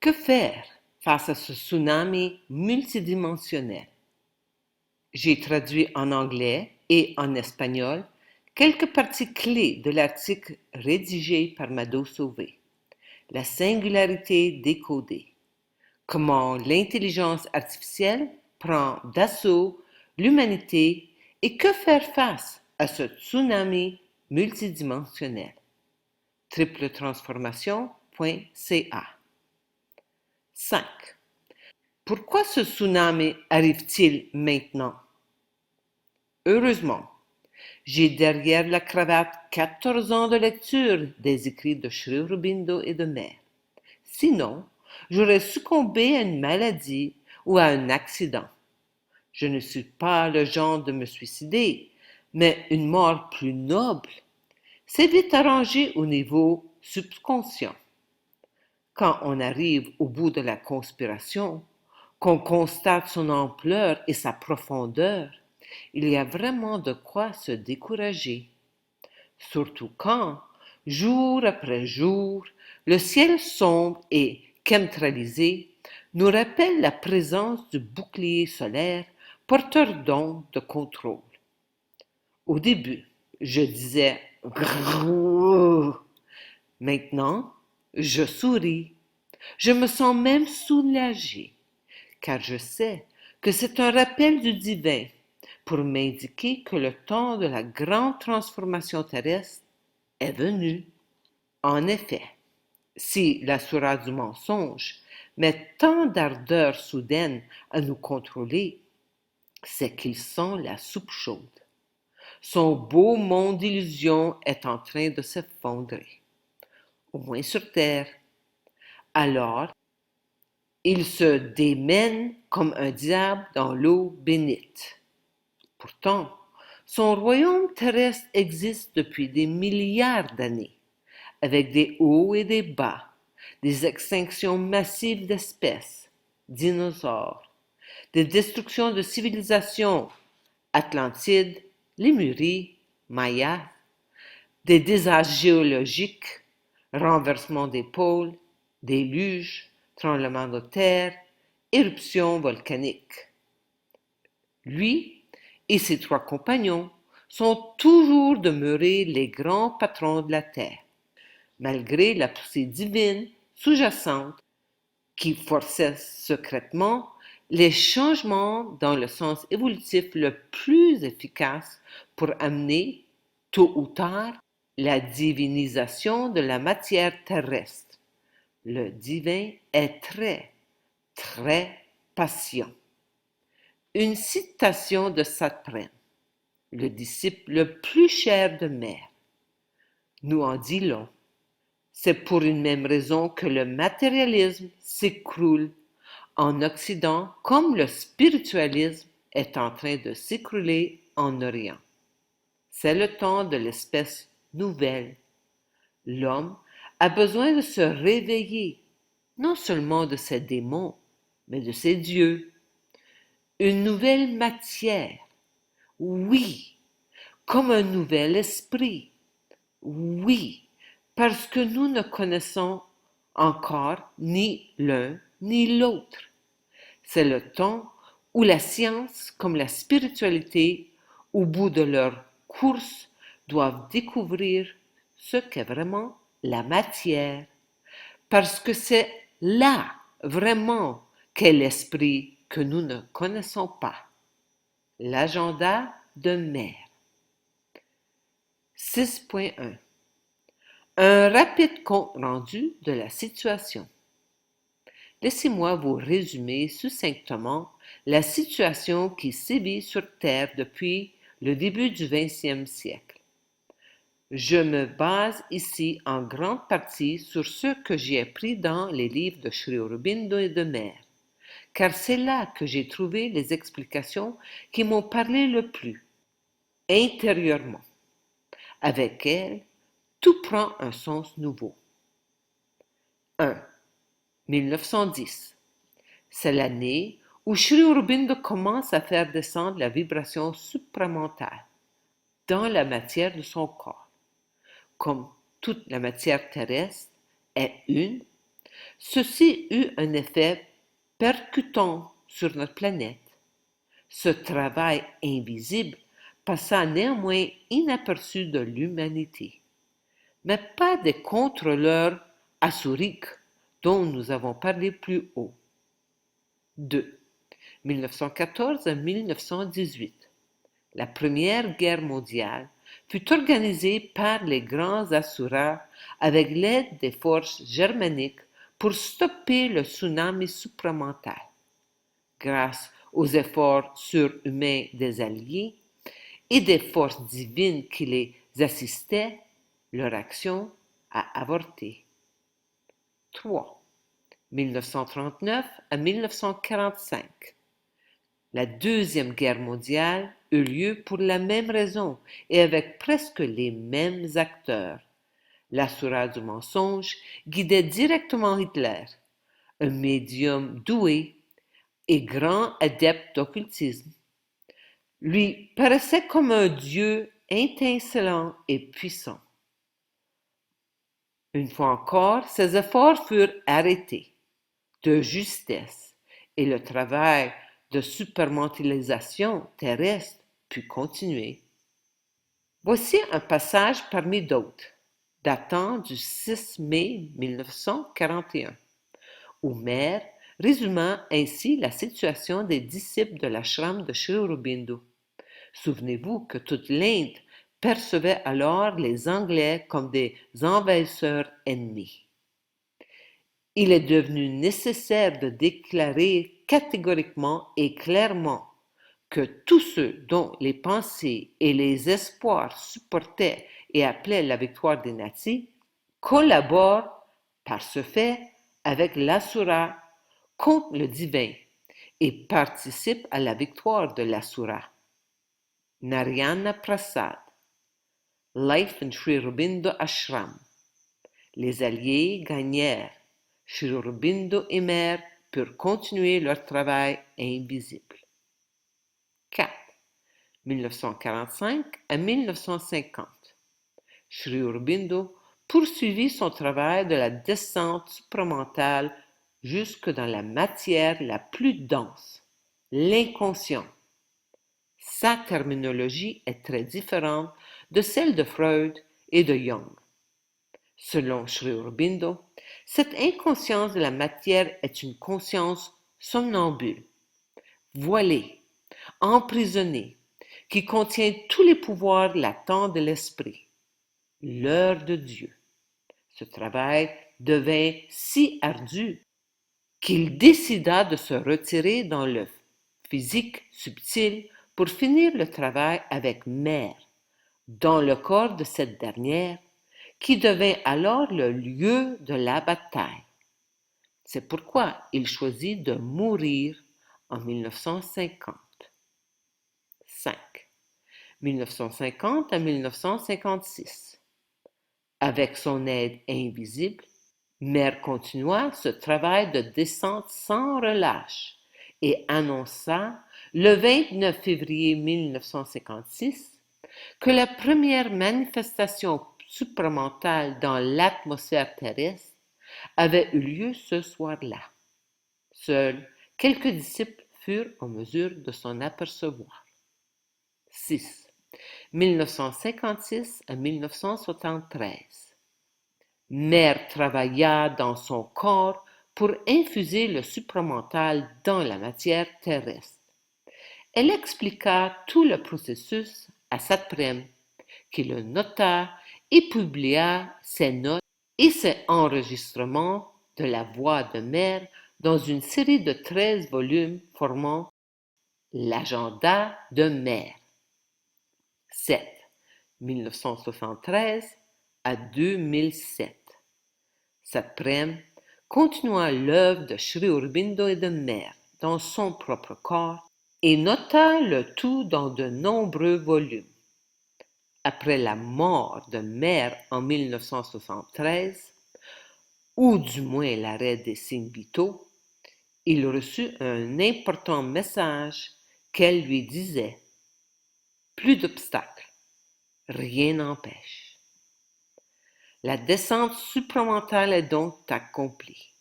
Que faire face à ce tsunami multidimensionnel? J'ai traduit en anglais et en espagnol quelques parties clés de l'article rédigé par Mado Sauvé. La singularité décodée. Comment l'intelligence artificielle prend d'assaut l'humanité et que faire face à ce tsunami multidimensionnel. tripletransformation.ca 5. Pourquoi ce tsunami arrive-t-il maintenant? Heureusement, j'ai derrière la cravate 14 ans de lecture des écrits de Sri Aurobindo et de Mer. Sinon, j'aurais succombé à une maladie ou à un accident. Je ne suis pas le genre de me suicider, mais une mort plus noble, c'est vite arrangé au niveau subconscient. Quand on arrive au bout de la conspiration, qu'on constate son ampleur et sa profondeur, il y a vraiment de quoi se décourager. Surtout quand, jour après jour, le ciel sombre et chemtralisé nous rappelle la présence du bouclier solaire porteur d'ondes de contrôle. Au début, je disais grrrr. Maintenant, je souris. Je me sens même soulagée, car je sais que c'est un rappel du divin pour m'indiquer que le temps de la grande transformation terrestre est venu. En effet, si la sourate du mensonge met tant d'ardeur soudaine à nous contrôler, c'est qu'il sent la soupe chaude. Son beau monde d'illusions est en train de s'effondrer, au moins sur Terre. Alors, il se démène comme un diable dans l'eau bénite. Pourtant, son royaume terrestre existe depuis des milliards d'années, avec des hauts et des bas, des extinctions massives d'espèces, dinosaures, des destructions de civilisations, Atlantide, Lémurie, Maya, des désastres géologiques, renversement des pôles, déluges, tremblements de terre, éruptions volcaniques. Lui et ses trois compagnons sont toujours demeurés les grands patrons de la terre, malgré la poussée divine sous-jacente qui forçait secrètement les changements dans le sens évolutif le plus efficace pour amener, tôt ou tard, la divinisation de la matière terrestre. Le divin est très, très patient. Une citation de Satprem, le disciple le plus cher de Mère, nous en dit long. C'est pour une même raison que le matérialisme s'écroule en Occident comme le spiritualisme est en train de s'écrouler en Orient. C'est le temps de l'espèce nouvelle. L'homme a besoin de se réveiller, non seulement de ses démons, mais de ses dieux. Une nouvelle matière, oui, comme un nouvel esprit, oui, parce que nous ne connaissons encore ni l'un ni l'autre. C'est le temps où la science comme la spiritualité, au bout de leur course, doivent découvrir ce qu'est vraiment la matière, parce que c'est là vraiment qu'est l'esprit que nous ne connaissons pas. L'agenda de Mère. 6.1. Un rapide compte rendu de la situation. Laissez-moi vous résumer succinctement la situation qui sévit sur Terre depuis le début du XXe siècle. Je me base ici en grande partie sur ce que j'ai appris dans les livres de Sri Aurobindo et de Mer, car c'est là que j'ai trouvé les explications qui m'ont parlé le plus, intérieurement. Avec elles, tout prend un sens nouveau. 1. 1910. C'est l'année où Sri Aurobindo commence à faire descendre la vibration supramentale dans la matière de son corps. Comme toute la matière terrestre est une, Ceci eut un effet percutant sur notre planète. Ce travail invisible passa néanmoins inaperçu de l'humanité, mais pas des contrôleurs assouriques dont nous avons parlé plus haut. 2. 1914 à 1918. La Première Guerre mondiale fut organisée par les grands Asuras avec l'aide des forces germaniques pour stopper le tsunami supramental. Grâce aux efforts surhumains des Alliés et des forces divines qui les assistaient, leur action a avorté. 3. 1939 à 1945. La Deuxième Guerre mondiale eut lieu pour la même raison et avec presque les mêmes acteurs. L'Asura du mensonge guidait directement Hitler, un médium doué et grand adepte d'occultisme. Lui paraissait comme un dieu étincelant et puissant. Une fois encore, ses efforts furent arrêtés de justesse et le travail de supermentalisation terrestre put continuer. Voici un passage parmi d'autres, datant du 6 mai 1941, où Maire résuma ainsi la situation des disciples de l'ashram de Sri Aurobindo. Souvenez-vous que toute l'Inde percevait alors les Anglais comme des envahisseurs ennemis. Il est devenu nécessaire de déclarer catégoriquement et clairement que tous ceux dont les pensées et les espoirs supportaient et appelaient la victoire des nazis collaborent par ce fait avec l'Asura contre le divin et participent à la victoire de l'Asura. Narayana Prasad, Life in Sri Aurobindo Ashram. Les Alliés gagnèrent. Sri Aurobindo et Maire purent continuer leur travail invisible. 4. 1945 à 1950. Sri Aurobindo poursuivit son travail de la descente supramentale jusque dans la matière la plus dense, l'inconscient. Sa terminologie est très différente de celle de Freud et de Jung. Selon Sri Aurobindo, cette inconscience de la matière est une conscience somnambule, voilée, emprisonnée, qui contient tous les pouvoirs latents de l'esprit, l'heure de Dieu. Ce travail devint si ardu qu'il décida de se retirer dans le physique subtil pour finir le travail avec Mère, dans le corps de cette dernière, qui devint alors le lieu de la bataille. C'est pourquoi il choisit de mourir en 1950. 5. 1950 à 1956. Avec son aide invisible, Mère continua ce travail de descente sans relâche et annonça le 29 février 1956 que la première manifestation supramentale dans l'atmosphère terrestre avait eu lieu ce soir-là. Seuls quelques disciples furent en mesure de s'en apercevoir. 6. 1956 à 1973. Mère travailla dans son corps pour infuser le supramental dans la matière terrestre. Elle expliqua tout le processus à Satprem, qui le nota et publia ses notes et ses enregistrements de la voix de Mère dans une série de 13 volumes formant l'agenda de Mère. 7. 1973 à 2007. Satprem continua l'œuvre de Sri Aurobindo et de Mère dans son propre corps et nota le tout dans de nombreux volumes. Après la mort de Mère en 1973, ou du moins l'arrêt des signes vitaux, il reçut un important message qu'elle lui disait « Plus d'obstacles, rien n'empêche ». La descente supramentale est donc accomplie.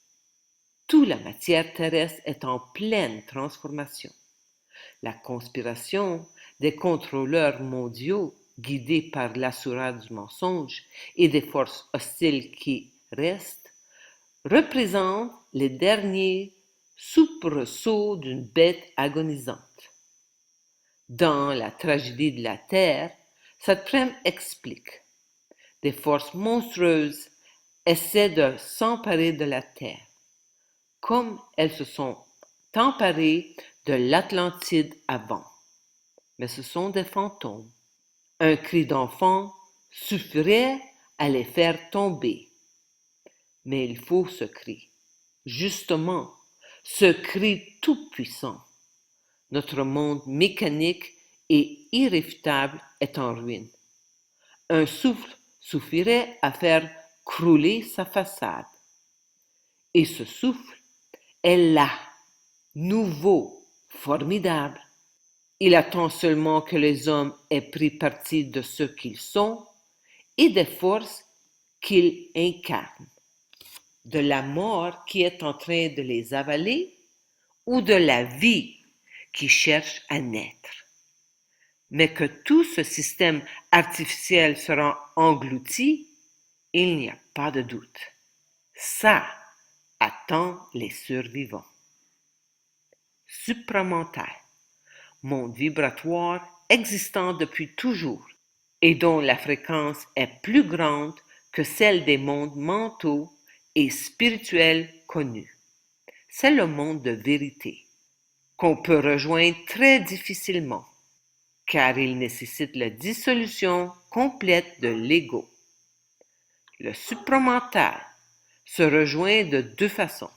Toute la matière terrestre est en pleine transformation. La conspiration des contrôleurs mondiaux, guidés par l'asura du mensonge et des forces hostiles qui restent, représente les derniers soubresauts d'une bête agonisante. Dans la tragédie de la Terre, cette trame explique. Des forces monstrueuses essaient de s'emparer de la Terre, comme elles se sont emparées de l'Atlantide avant. Mais ce sont des fantômes. Un cri d'enfant suffirait à les faire tomber. Mais il faut ce cri, justement, ce cri tout-puissant. Notre monde mécanique et irréfutable est en ruine. Un souffle suffirait à faire crouler sa façade. Et ce souffle est là, nouveau, formidable. Il attend seulement que les hommes aient pris parti de ce qu'ils sont et des forces qu'ils incarnent, de la mort qui est en train de les avaler ou de la vie qui cherche à naître. Mais que tout ce système artificiel sera englouti, il n'y a pas de doute. Ça attend les survivants. Supramental, monde vibratoire existant depuis toujours et dont la fréquence est plus grande que celle des mondes mentaux et spirituels connus. C'est le monde de vérité, qu'on peut rejoindre très difficilement, car il nécessite la dissolution complète de l'ego. Le supramental se rejoint de deux façons,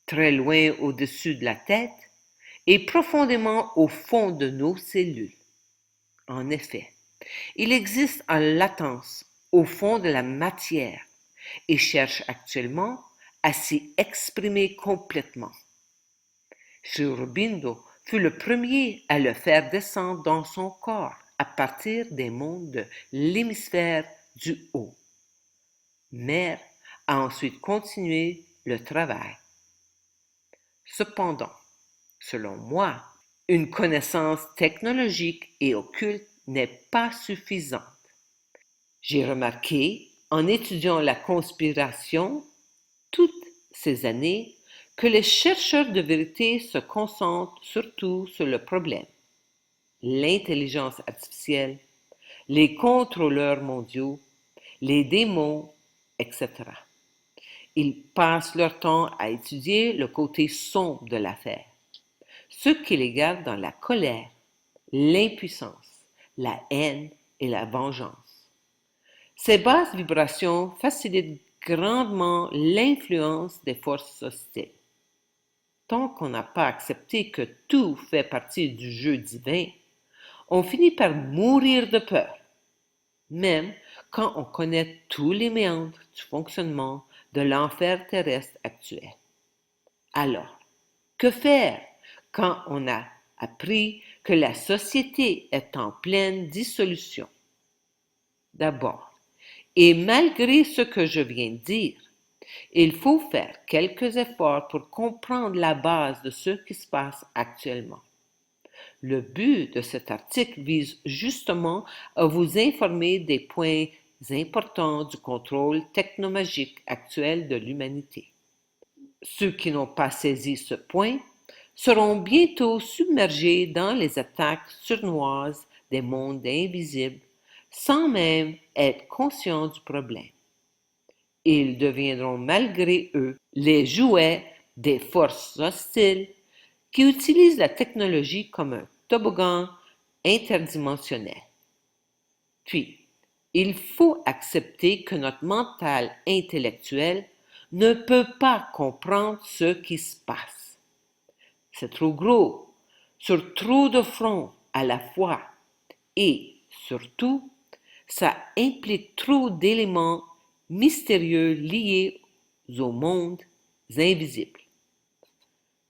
très loin au-dessus de la tête et profondément au fond de nos cellules. En effet, il existe en latence au fond de la matière et cherche actuellement à s'y exprimer complètement. Sri Aurobindo fut le premier à le faire descendre dans son corps à partir des mondes de l'hémisphère du haut. Mère a ensuite continué le travail. Cependant, selon moi, une connaissance technologique et occulte n'est pas suffisante. J'ai remarqué, en étudiant la conspiration toutes ces années, que les chercheurs de vérité se concentrent surtout sur le problème, l'intelligence artificielle, les contrôleurs mondiaux, les démons, etc. Ils passent leur temps à étudier le côté sombre de l'affaire, ce qui les garde dans la colère, l'impuissance, la haine et la vengeance. Ces basses vibrations facilitent grandement l'influence des forces hostiles. Tant qu'on n'a pas accepté que tout fait partie du jeu divin, on finit par mourir de peur, même quand on connaît tous les méandres du fonctionnement de l'enfer terrestre actuel. Alors, que faire quand on a appris que la société est en pleine dissolution? D'abord, et malgré ce que je viens de dire, il faut faire quelques efforts pour comprendre la base de ce qui se passe actuellement. Le but de cet article vise justement à vous informer des points importants du contrôle technomagique actuel de l'humanité. Ceux qui n'ont pas saisi ce point seront bientôt submergés dans les attaques sournoises des mondes invisibles sans même être conscients du problème. Ils deviendront malgré eux les jouets des forces hostiles qui utilisent la technologie comme un toboggan interdimensionnel. Puis, il faut accepter que notre mental intellectuel ne peut pas comprendre ce qui se passe. C'est trop gros, sur trop de fronts à la fois, et surtout, ça implique trop d'éléments mystérieux liés aux mondes invisibles.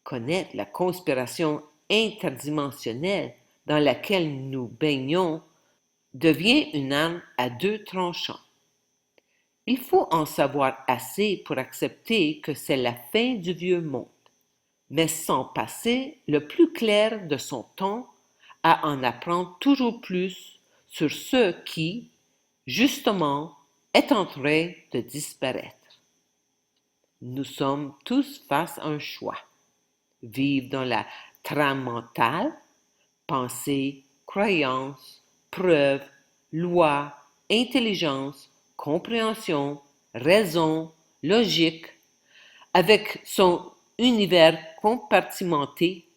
Connaître la conspiration interdimensionnelle dans laquelle nous baignons devient une arme à deux tranchants. Il faut en savoir assez pour accepter que c'est la fin du vieux monde, mais sans passer le plus clair de son temps à en apprendre toujours plus sur ce qui, justement, est en train de disparaître. Nous sommes tous face à un choix. Vivre dans la trame mentale, pensée, croyance, preuve, loi, intelligence, compréhension, raison, logique, avec son univers compartimenté,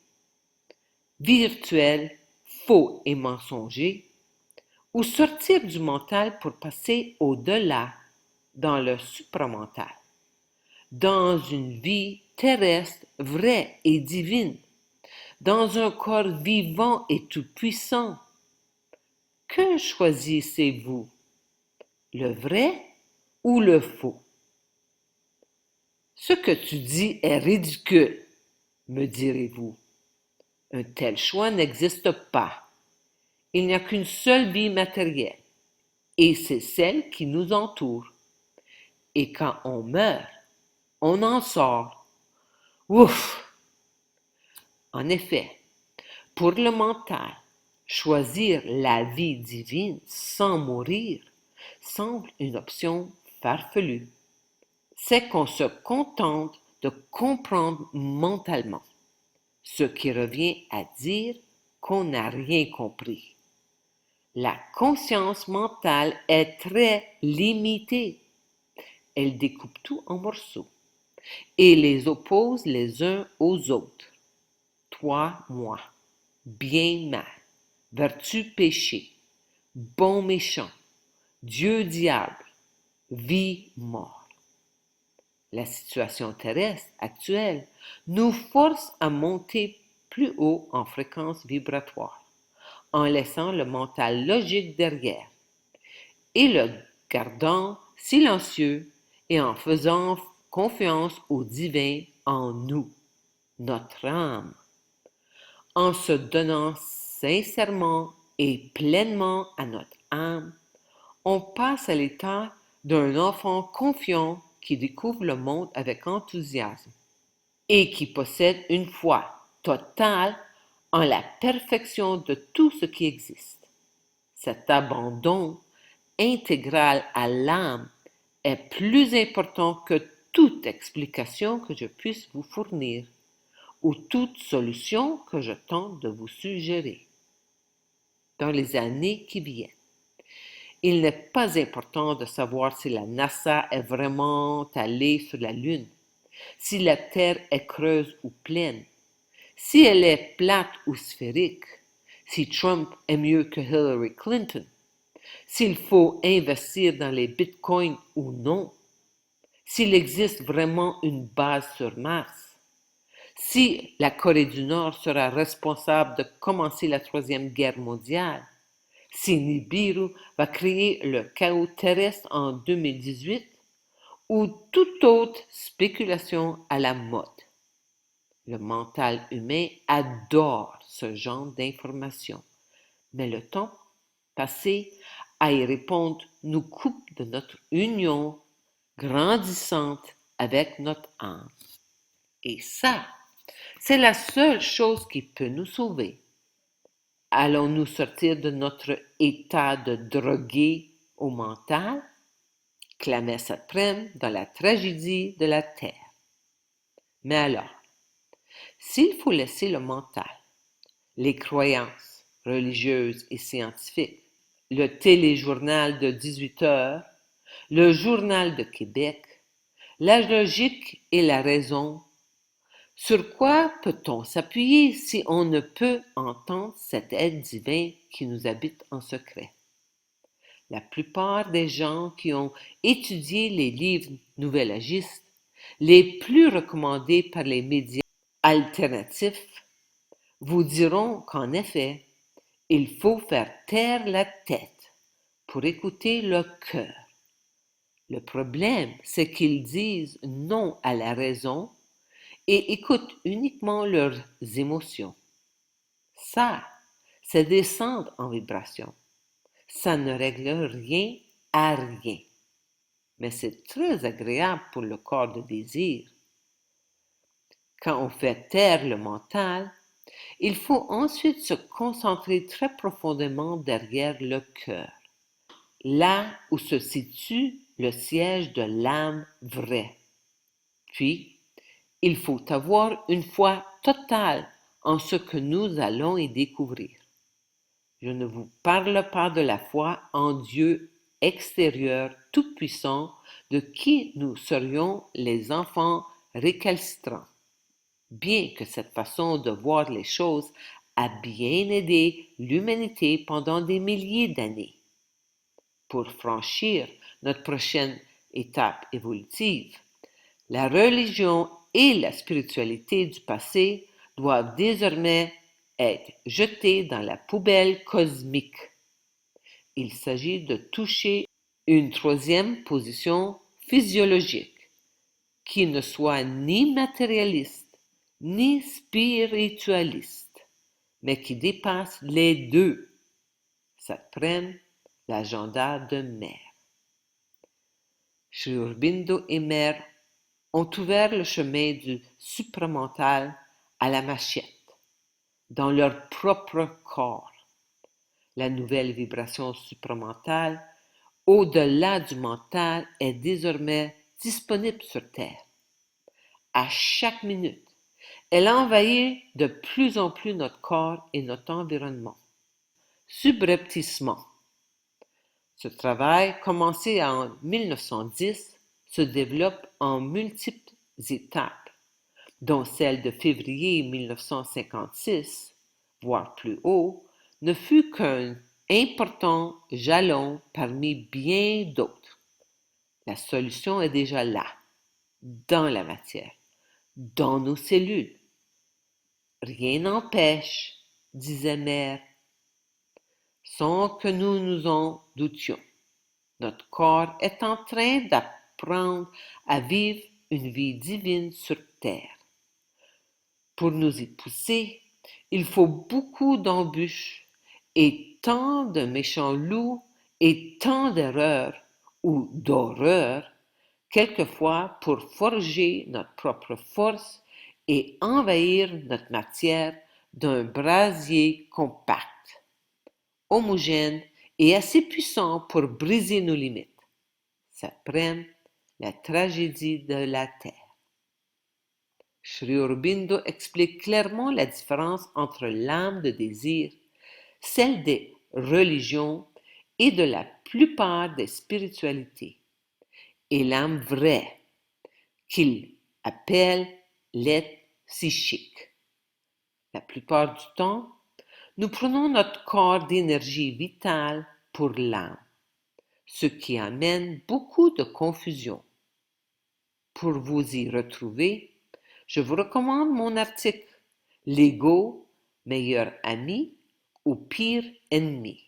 virtuel, faux et mensonger, ou sortir du mental pour passer au-delà, dans le supramental, dans une vie terrestre vraie et divine, dans un corps vivant et tout-puissant. Que choisissez-vous, le vrai ou le faux? Ce que tu dis est ridicule, me direz-vous. Un tel choix n'existe pas. Il n'y a qu'une seule vie matérielle, et c'est celle qui nous entoure. Et quand on meurt, on en sort. Ouf! En effet, pour le mental, choisir la vie divine sans mourir semble une option farfelue. C'est qu'on se contente de comprendre mentalement, ce qui revient à dire qu'on n'a rien compris. La conscience mentale est très limitée. Elle découpe tout en morceaux et les oppose les uns aux autres. Toi, moi, bien, mal, vertu, péché, bon, méchant, Dieu, diable, vie, mort. La situation terrestre actuelle nous force à monter plus haut en fréquence vibratoire, en laissant le mental logique derrière et le gardant silencieux et en faisant confiance au divin en nous, notre âme, en se donnant sincèrement et pleinement à notre âme. On passe à l'état d'un enfant confiant qui découvre le monde avec enthousiasme et qui possède une foi totale en la perfection de tout ce qui existe. Cet abandon intégral à l'âme est plus important que toute explication que je puisse vous fournir ou toute solution que je tente de vous suggérer. Dans les années qui viennent, il n'est pas important de savoir si la NASA est vraiment allée sur la Lune, si la Terre est creuse ou pleine, si elle est plate ou sphérique, si Trump est mieux que Hillary Clinton, s'il faut investir dans les bitcoins ou non, s'il existe vraiment une base sur Mars, si la Corée du Nord sera responsable de commencer la Troisième Guerre mondiale, si Nibiru va créer le chaos terrestre en 2018 ou toute autre spéculation à la mode. Le mental humain adore ce genre d'informations, mais le temps passé à y répondre nous coupe de notre union grandissante avec notre âme. Et ça, c'est la seule chose qui peut nous sauver. Allons-nous sortir de notre état de drogué au mental? Clamait Saprem dans la tragédie de la Terre. Mais alors, s'il faut laisser le mental, les croyances religieuses et scientifiques, le téléjournal de 18 heures, le journal de Québec, la logique et la raison, sur quoi peut-on s'appuyer si on ne peut entendre cet être divin qui nous habite en secret? La plupart des gens qui ont étudié les livres nouvellagistes, les plus recommandés par les médias alternatifs, vous diront qu'en effet, il faut faire taire la tête pour écouter le cœur. Le problème, c'est qu'ils disent non à la raison et écoutent uniquement leurs émotions. Ça, c'est descendre en vibration. Ça ne règle rien à rien. mais c'est très agréable pour le corps de désir. Quand on fait taire le mental, il faut ensuite se concentrer très profondément derrière le cœur, là où se situe le siège de l'âme vraie. Puis, il faut avoir une foi totale en ce que nous allons y découvrir. Je ne vous parle pas de la foi en Dieu extérieur tout-puissant de qui nous serions les enfants récalcitrants, bien que cette façon de voir les choses a bien aidé l'humanité pendant des milliers d'années. Pour franchir notre prochaine étape évolutive, la religion et la spiritualité du passé doivent désormais être jetées dans la poubelle cosmique. Il s'agit de toucher une troisième position physiologique qui ne soit ni matérialiste ni spiritualiste, mais qui dépasse les deux. Ça prenne l'agenda de Mère. Sri Aurobindo et Mère ont ouvert le chemin du supramental à la machette, dans leur propre corps. La nouvelle vibration supramentale, au-delà du mental, est désormais disponible sur Terre. À chaque minute, elle envahit de plus en plus notre corps et notre environnement. Subrepticement. Ce travail, commencé en 1910, se développe en multiples étapes, dont celle de février 1956, voire plus haut, ne fut qu'un important jalon parmi bien d'autres. La solution est déjà là, dans la matière, dans nos cellules. Rien n'empêche, disait Mère, sans que nous nous en doutions. Notre corps est en train d'apprendre à vivre une vie divine sur Terre. Pour nous y pousser, il faut beaucoup d'embûches et tant de méchants loups et tant d'erreurs ou d'horreurs, quelquefois pour forger notre propre force et envahir notre matière d'un brasier compact, homogène et assez puissant pour briser nos limites. Ça prenne la tragédie de la Terre. Sri Aurobindo explique clairement la différence entre l'âme de désir, celle des religions et de la plupart des spiritualités, et l'âme vraie, qu'il appelle l'être psychique. La plupart du temps, nous prenons notre corps d'énergie vitale pour l'âme, ce qui amène beaucoup de confusion. Pour vous y retrouver, je vous recommande mon article L'ego, meilleur ami ou pire ennemi.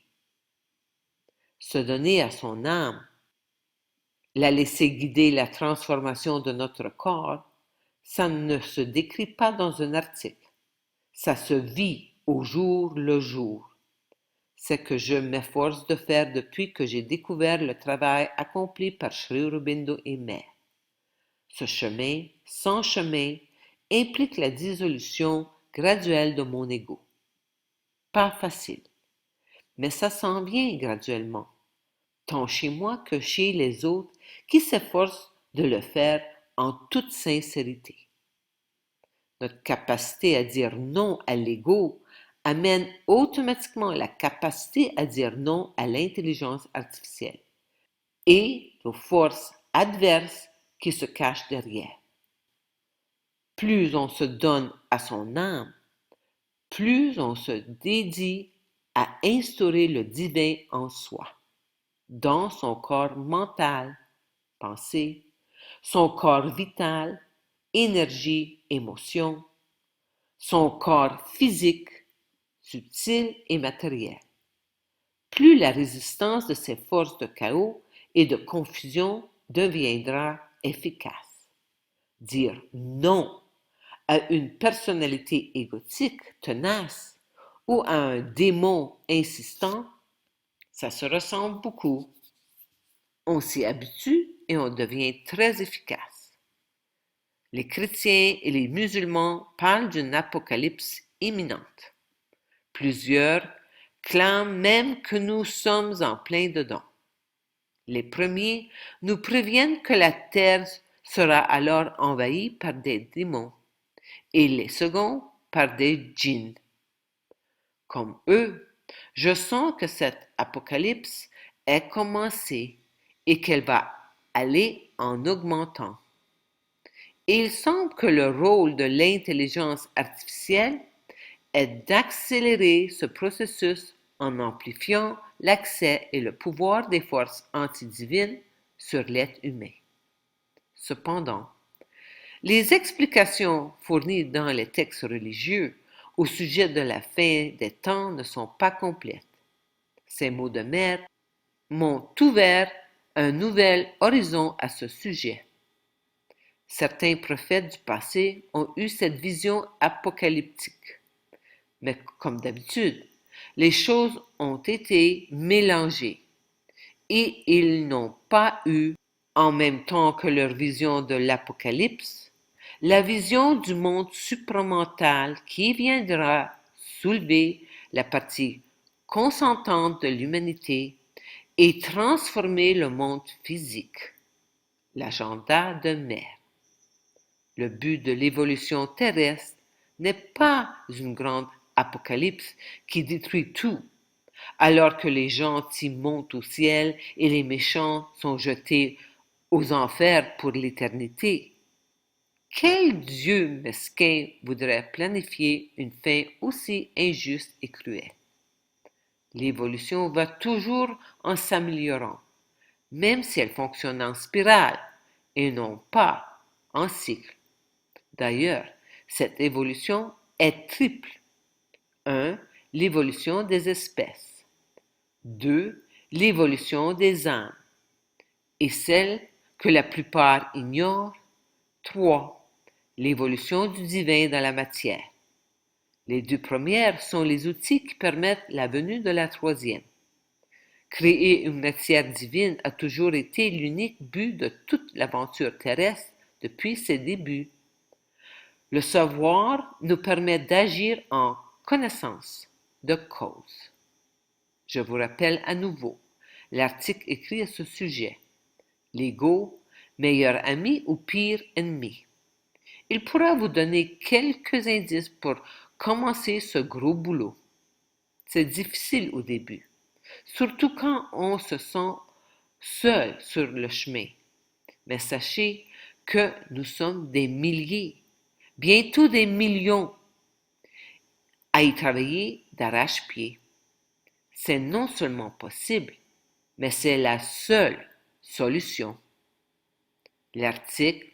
Se donner à son âme, la laisser guider la transformation de notre corps, ça ne se décrit pas dans un article. Ça se vit au jour le jour. C'est que je m'efforce de faire depuis que j'ai découvert le travail accompli par Sri Aurobindo et Mère. Ce chemin, sans chemin, implique la dissolution graduelle de mon ego. Pas facile, mais ça s'en vient graduellement, tant chez moi que chez les autres qui s'efforcent de le faire en toute sincérité. Notre capacité à dire non à l'ego amène automatiquement la capacité à dire non à l'intelligence artificielle et aux forces adverses qui se cachent derrière. Plus on se donne à son âme, plus on se dédie à instaurer le divin en soi, dans son corps mental, pensée, son corps vital, énergie, émotion, son corps physique, subtil et matériel. Plus la résistance de ces forces de chaos et de confusion deviendra efficace. Dire non à une personnalité égotique tenace ou à un démon insistant, ça se ressemble beaucoup. On s'y habitue et on devient très efficace. Les chrétiens et les musulmans parlent d'une apocalypse imminente. Plusieurs clament même que nous sommes en plein dedans. Les premiers nous préviennent que la terre sera alors envahie par des démons et les seconds par des djinns. Comme eux, je sens que cette apocalypse est commencée et qu'elle va aller en augmentant. Et il semble que le rôle de l'intelligence artificielle est d'accélérer ce processus en amplifiant l'accès et le pouvoir des forces antidivines sur l'être humain. Cependant, les explications fournies dans les textes religieux au sujet de la fin des temps ne sont pas complètes. Ces mots de maître m'ont ouvert un nouvel horizon à ce sujet. Certains prophètes du passé ont eu cette vision apocalyptique. Mais comme d'habitude, les choses ont été mélangées et ils n'ont pas eu, en même temps que leur vision de l'Apocalypse, la vision du monde supramental qui viendra soulever la partie consentante de l'humanité et transformer le monde physique, l'agenda de mer. Le but de l'évolution terrestre n'est pas une grande apocalypse qui détruit tout, alors que les gentils montent au ciel et les méchants sont jetés aux enfers pour l'éternité. Quel Dieu mesquin voudrait planifier une fin aussi injuste et cruelle? L'évolution va toujours en s'améliorant, même si elle fonctionne en spirale et non pas en cycle. D'ailleurs, cette évolution est triple. 1. L'évolution des espèces. 2. L'évolution des âmes. Et celle que la plupart ignorent. 3. L'évolution du divin dans la matière. Les deux premières sont les outils qui permettent la venue de la troisième. Créer une matière divine a toujours été l'unique but de toute l'aventure terrestre depuis ses débuts. Le savoir nous permet d'agir en connaissance de cause. Je vous rappelle à nouveau l'article écrit à ce sujet. L'ego, meilleur ami ou pire ennemi. Il pourra vous donner quelques indices pour commencer ce gros boulot. C'est difficile au début, surtout quand on se sent seul sur le chemin. Mais sachez que nous sommes des milliers, bientôt des millions, à y travailler d'arrache-pied. C'est non seulement possible, mais c'est la seule solution. L'article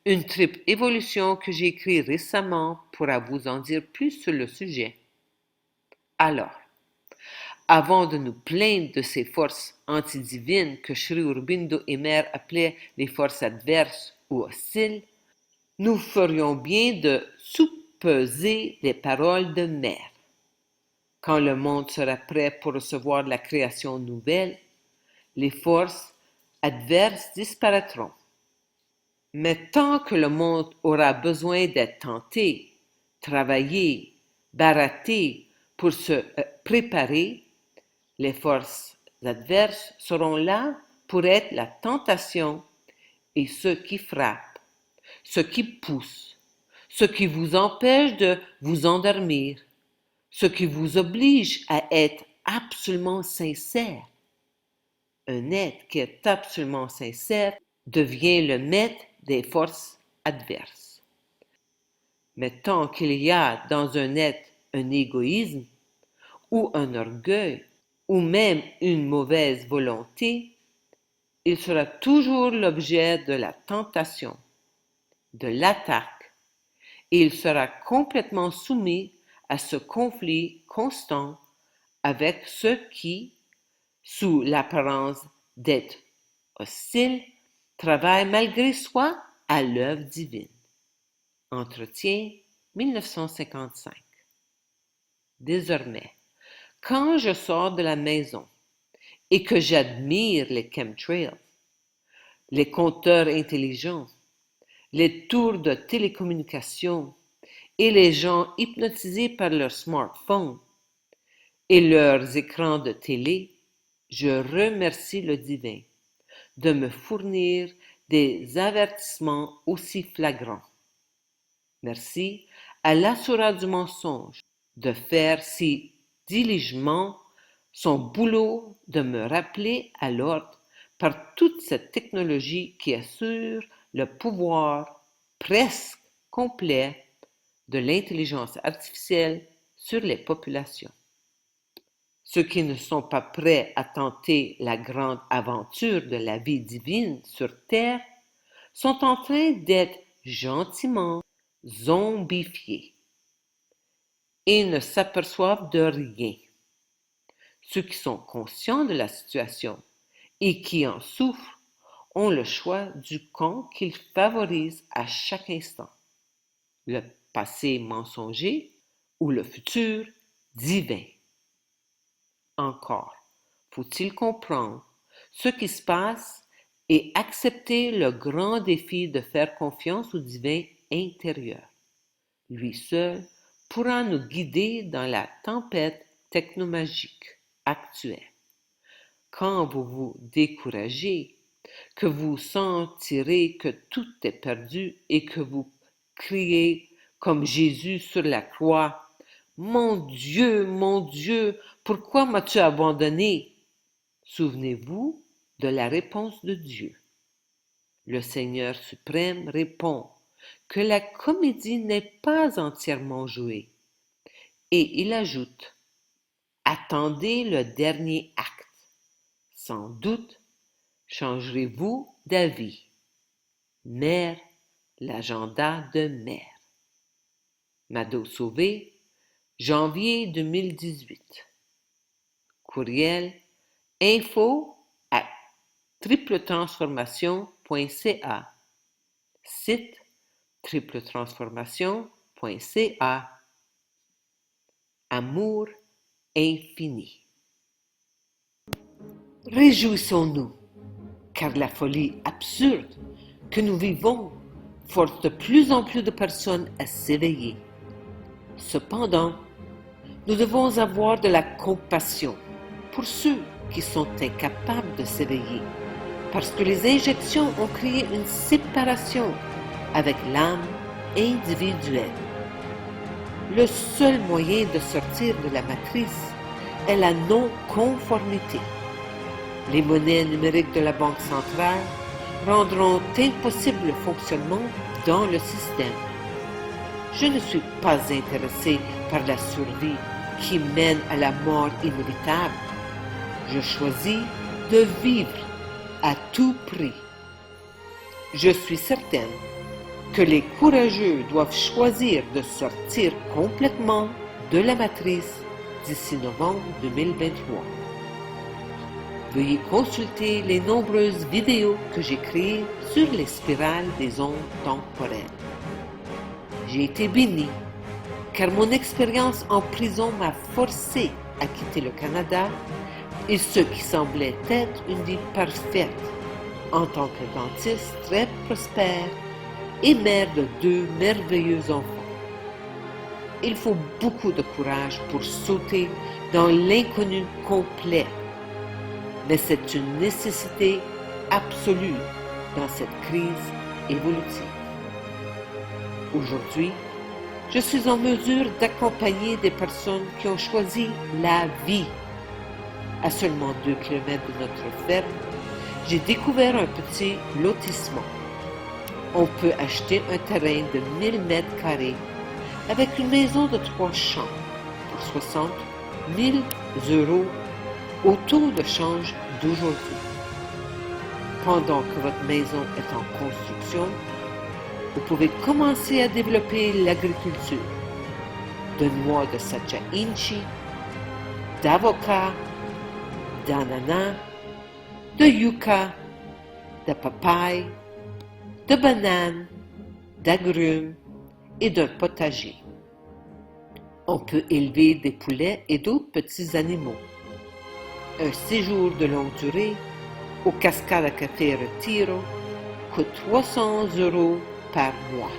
Une triple évolution que j'ai écrit récemment pourra vous en dire plus sur le sujet. Alors, avant de nous plaindre de ces forces antidivines que Sri Aurobindo et Mère appelaient les forces adverses ou hostiles, nous ferions bien de sous-peser les paroles de Mère. Quand le monde sera prêt pour recevoir la création nouvelle, les forces adverses disparaîtront. Mais tant que le monde aura besoin d'être tenté, travaillé, baratté pour se préparer, les forces adverses seront là pour être la tentation et ce qui frappe, ce qui pousse, ce qui vous empêche de vous endormir, ce qui vous oblige à être absolument sincère. Un être qui est absolument sincère devient le maître des forces adverses. Mais tant qu'il y a dans un être un égoïsme ou un orgueil ou même une mauvaise volonté, il sera toujours l'objet de la tentation, de l'attaque, et il sera complètement soumis à ce conflit constant avec ceux qui, sous l'apparence d'être hostiles, travaillent malgré soi à l'œuvre divine. Entretien 1955. Désormais, quand je sors de la maison et que j'admire les chemtrails, les compteurs intelligents, les tours de télécommunication et les gens hypnotisés par leurs smartphones et leurs écrans de télé, je remercie le divin de me fournir des avertissements aussi flagrants. Merci à l'Asura du mensonge de faire si diligemment son boulot de me rappeler à l'ordre par toute cette technologie qui assure le pouvoir presque complet de l'intelligence artificielle sur les populations. Ceux qui ne sont pas prêts à tenter la grande aventure de la vie divine sur Terre sont en train d'être gentiment zombifiés et ne s'aperçoivent de rien. Ceux qui sont conscients de la situation et qui en souffrent ont le choix du camp qu'ils favorisent à chaque instant, le passé mensonger ou le futur divin. Encore, faut-il comprendre ce qui se passe et accepter le grand défi de faire confiance au divin intérieur. Lui seul pourra nous guider dans la tempête technomagique actuelle. Quand vous vous découragez, que vous sentirez que tout est perdu et que vous criez comme Jésus sur la croix, « Mon Dieu, pourquoi m'as-tu abandonné ?» Souvenez-vous de la réponse de Dieu. Le Seigneur suprême répond que la comédie n'est pas entièrement jouée. Et il ajoute, attendez le dernier acte. Sans doute changerez-vous d'avis. Mère, l'agenda de Mère. Mado Sauvé, janvier 2018. Courriel info@tripletransformation.ca. Site tripletransformation.ca. Amour infini. Réjouissons-nous, car la folie absurde que nous vivons force de plus en plus de personnes à s'éveiller. Cependant, nous devons avoir de la compassion pour ceux qui sont incapables de s'éveiller, parce que les injections ont créé une séparation avec l'âme individuelle. Le seul moyen de sortir de la matrice est la non-conformité. Les monnaies numériques de la Banque centrale rendront impossible le fonctionnement dans le système. Je ne suis pas intéressé par la survie qui mène à la mort inévitable. Je choisis de vivre à tout prix. Je suis certaine que les courageux doivent choisir de sortir complètement de la matrice d'ici novembre 2023. Veuillez consulter les nombreuses vidéos que j'ai créées sur les spirales des ondes temporelles. J'ai été béni, car mon expérience en prison m'a forcé à quitter le Canada et ce qui semblait être une vie parfaite en tant que dentiste très prospère et mère de 2 merveilleux enfants. Il faut beaucoup de courage pour sauter dans l'inconnu complet, mais c'est une nécessité absolue dans cette crise évolutive. Aujourd'hui, je suis en mesure d'accompagner des personnes qui ont choisi la vie. À seulement 2 km de notre ferme, j'ai découvert un petit lotissement. On peut acheter un terrain de 1000 mètres carrés avec une maison de 3 chambres pour 60 000 € au taux de change d'aujourd'hui. Pendant que votre maison est en construction, vous pouvez commencer à développer l'agriculture de noix de Sacha Inchi, d'avocats, d'ananas, de yucca, de papaye, de bananes, d'agrumes et d'un potager. On peut élever des poulets et d'autres petits animaux. Un séjour de longue durée aux cascades à café Retiro coûte 300 € par mois.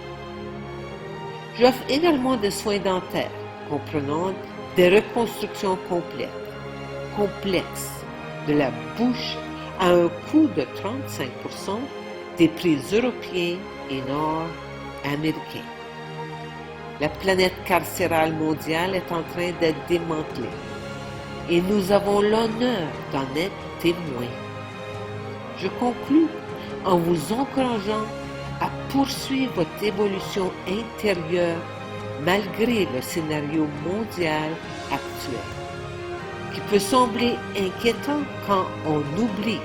J'offre également des soins dentaires, comprenant des reconstructions complexes de la bouche à un coût de 35% des prix européens et nord-américains. La planète carcérale mondiale est en train d'être démantelée et nous avons l'honneur d'en être témoins. Je conclus en vous encourageant à poursuivre votre évolution intérieure malgré le scénario mondial actuel, qui peut sembler inquiétant quand on oublie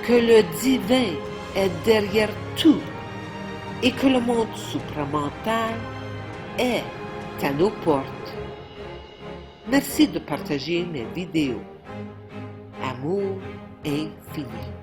que le divin est derrière tout et que le monde supramental est à nos portes. Merci de partager mes vidéos. Amour infini.